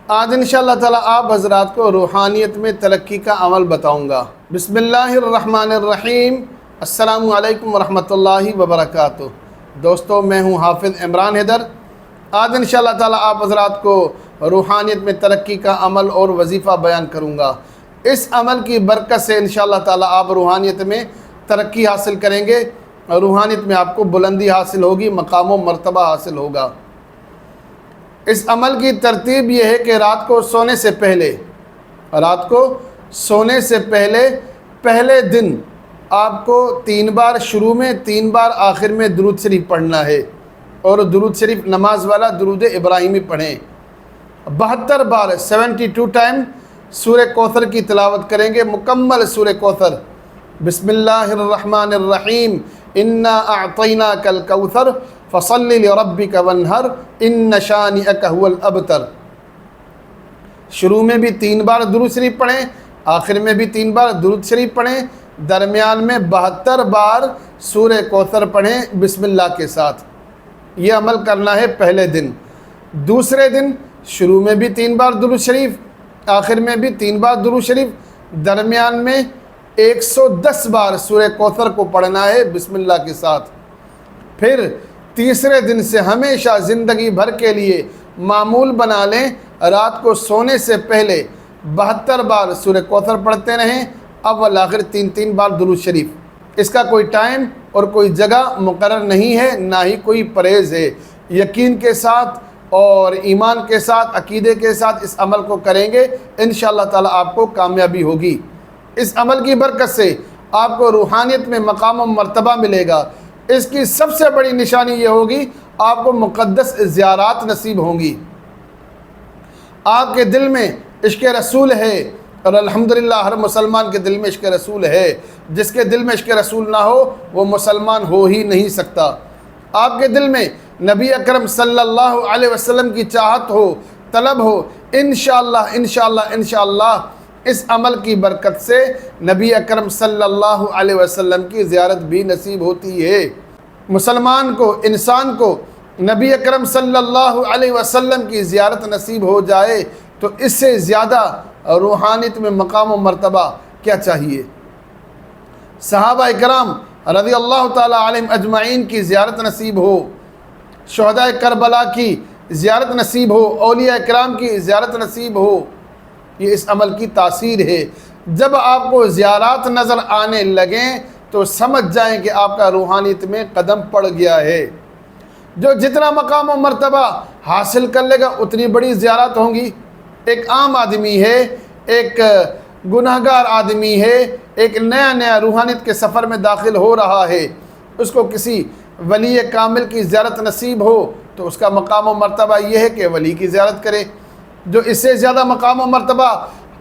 آج انشاءاللہ تعالی آپ حضرات کو روحانیت میں ترقی کا عمل بتاؤں گا۔ بسم اللہ الرحمن الرحیم۔ السلام علیکم ورحمۃ اللہ وبرکاتہ۔ دوستو، میں ہوں حافظ عمران حیدر۔ آج انشاءاللہ تعالی آپ حضرات کو روحانیت میں ترقی کا عمل اور وظیفہ بیان کروں گا۔ اس عمل کی برکت سے انشاءاللہ تعالی آپ روحانیت میں ترقی حاصل کریں گے، روحانیت میں آپ کو بلندی حاصل ہوگی، مقام و مرتبہ حاصل ہوگا۔ اس عمل کی ترتیب یہ ہے کہ رات کو سونے سے پہلے پہلے دن آپ کو 3 بار شروع میں 3 بار آخر میں درود شریف پڑھنا ہے، اور درود شریف نماز والا درود ابراہیمی پڑھیں۔ 72 بار 72 ٹائم سورہ کوثر کی تلاوت کریں گے، مکمل سورہ کوثر۔ بسم اللہ الرحمن الرحیم، انا اعطیناک الکوثر فصل لربک وانہر ان شانئک هو الابتر۔ شروع میں بھی 3 بار درود شریف پڑھیں، آخر میں بھی 3 بار درود شریف پڑھیں، درمیان میں 72 بار سورہ کوثر پڑھیں بسم اللہ کے ساتھ۔ یہ عمل کرنا ہے پہلے دن۔ دوسرے دن شروع میں بھی 3 بار درود شریف، آخر میں بھی 3 بار درود شریف، درمیان میں 110 بار سورہ کوثر کو پڑھنا ہے بسم اللہ کے ساتھ۔ پھر تیسرے دن سے ہمیشہ زندگی بھر کے لیے معمول بنا لیں، رات کو سونے سے پہلے 72 بار سورہ کوثر پڑھتے رہیں، اول آخر 3 بار درود شریف۔ اس کا کوئی ٹائم اور کوئی جگہ مقرر نہیں ہے، نہ ہی کوئی پرہیز ہے۔ یقین کے ساتھ اور ایمان کے ساتھ، عقیدے کے ساتھ اس عمل کو کریں گے، انشاءاللہ تعالی آپ کو کامیابی ہوگی۔ اس عمل کی برکت سے آپ کو روحانیت میں مقام و مرتبہ ملے گا۔ اس کی سب سے بڑی نشانی یہ ہوگی، آپ کو مقدس زیارات نصیب ہوں گی۔ آپ کے دل میں عشق رسول ہے، اور الحمدللہ ہر مسلمان کے دل میں عشق رسول ہے۔ جس کے دل میں عشق رسول نہ ہو وہ مسلمان ہو ہی نہیں سکتا۔ آپ کے دل میں نبی اکرم صلی اللہ علیہ وسلم کی چاہت ہو، طلب ہو، انشاءاللہ اس عمل کی برکت سے نبی اکرم صلی اللہ علیہ وسلم کی زیارت بھی نصیب ہوتی ہے۔ مسلمان کو، انسان کو نبی اکرم صلی اللہ علیہ وسلم کی زیارت نصیب ہو جائے تو اس سے زیادہ روحانیت میں مقام و مرتبہ کیا چاہیے۔ صحابہ اکرام رضی اللہ تعالی علیہم اجمعین کی زیارت نصیب ہو، شہداء کربلا کی زیارت نصیب ہو، اولیاء اکرام کی زیارت نصیب ہو، یہ اس عمل کی تاثیر ہے۔ جب آپ کو زیارات نظر آنے لگیں تو سمجھ جائیں کہ آپ کا روحانیت میں قدم پڑ گیا ہے۔ جو جتنا مقام و مرتبہ حاصل کر لے گا اتنی بڑی زیارات ہوں گی۔ ایک عام آدمی ہے، ایک گناہگار آدمی ہے، ایک نیا روحانیت کے سفر میں داخل ہو رہا ہے، اس کو کسی ولی کامل کی زیارت نصیب ہو تو اس کا مقام و مرتبہ یہ ہے کہ ولی کی زیارت کرے۔ جو اس سے زیادہ مقام و مرتبہ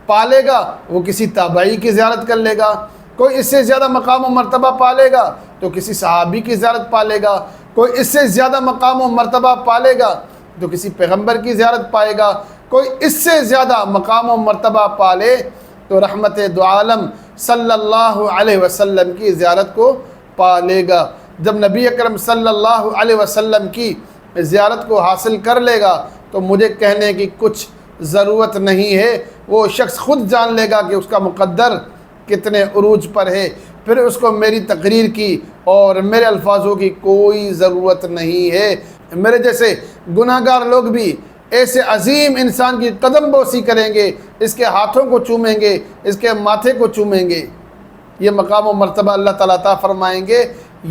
پالے گا وہ کسی تابعی کی زیارت کر لے گا، کوئی اس سے زیادہ مقام و مرتبہ پالے گا تو کسی صحابی کی زیارت پالے گا، کوئی اس سے زیادہ مقام و مرتبہ پالے گا تو کسی پیغمبر کی زیارت پائے گا، کوئی اس سے زیادہ مقام و مرتبہ پالے تو رحمت دو عالم صلی اللہ علیہ وسلم کی زیارت کو پالے گا۔ جب نبی اکرم صلی اللہ علیہ وسلم کی زیارت کو حاصل کر لے گا تو مجھے کہنے کی کچھ ضرورت نہیں ہے، وہ شخص خود جان لے گا کہ اس کا مقدر کتنے عروج پر ہے۔ پھر اس کو میری تقریر کی اور میرے الفاظوں کی کوئی ضرورت نہیں ہے۔ میرے جیسے گناہگار لوگ بھی ایسے عظیم انسان کی قدم بوسی کریں گے، اس کے ہاتھوں کو چومیں گے، اس کے ماتھے کو چومیں گے۔ یہ مقام و مرتبہ اللہ تعالیٰ عطا فرمائیں گے۔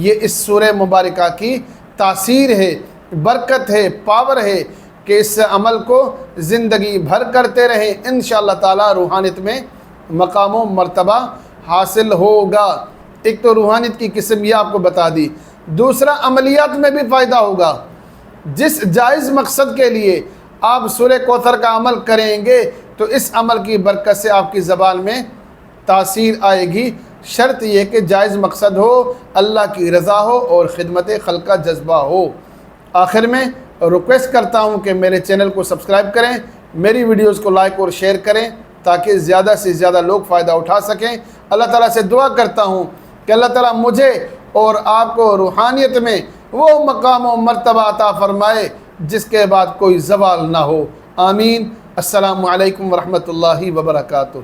یہ اس سورہ مبارکہ کی تاثیر ہے، برکت ہے، پاور ہے کہ اس عمل کو زندگی بھر کرتے رہیں، انشاءاللہ تعالی روحانیت میں مقام و مرتبہ حاصل ہوگا۔ ایک تو روحانیت کی قسم یہ آپ کو بتا دی، دوسرا عملیات میں بھی فائدہ ہوگا۔ جس جائز مقصد کے لیے آپ سورہ کوثر کا عمل کریں گے تو اس عمل کی برکت سے آپ کی زبان میں تاثیر آئے گی۔ شرط یہ کہ جائز مقصد ہو، اللہ کی رضا ہو اور خدمت خلق کا جذبہ ہو۔ آخر میں ریکویسٹ کرتا ہوں کہ میرے چینل کو سبسکرائب کریں، میری ویڈیوز کو لائک اور شیئر کریں تاکہ زیادہ سے زیادہ لوگ فائدہ اٹھا سکیں۔ اللہ تعالیٰ سے دعا کرتا ہوں کہ اللہ تعالیٰ مجھے اور آپ کو روحانیت میں وہ مقام و مرتبہ عطا فرمائے جس کے بعد کوئی زوال نہ ہو۔ آمین۔ السلام علیکم ورحمۃ اللہ وبرکاتہ۔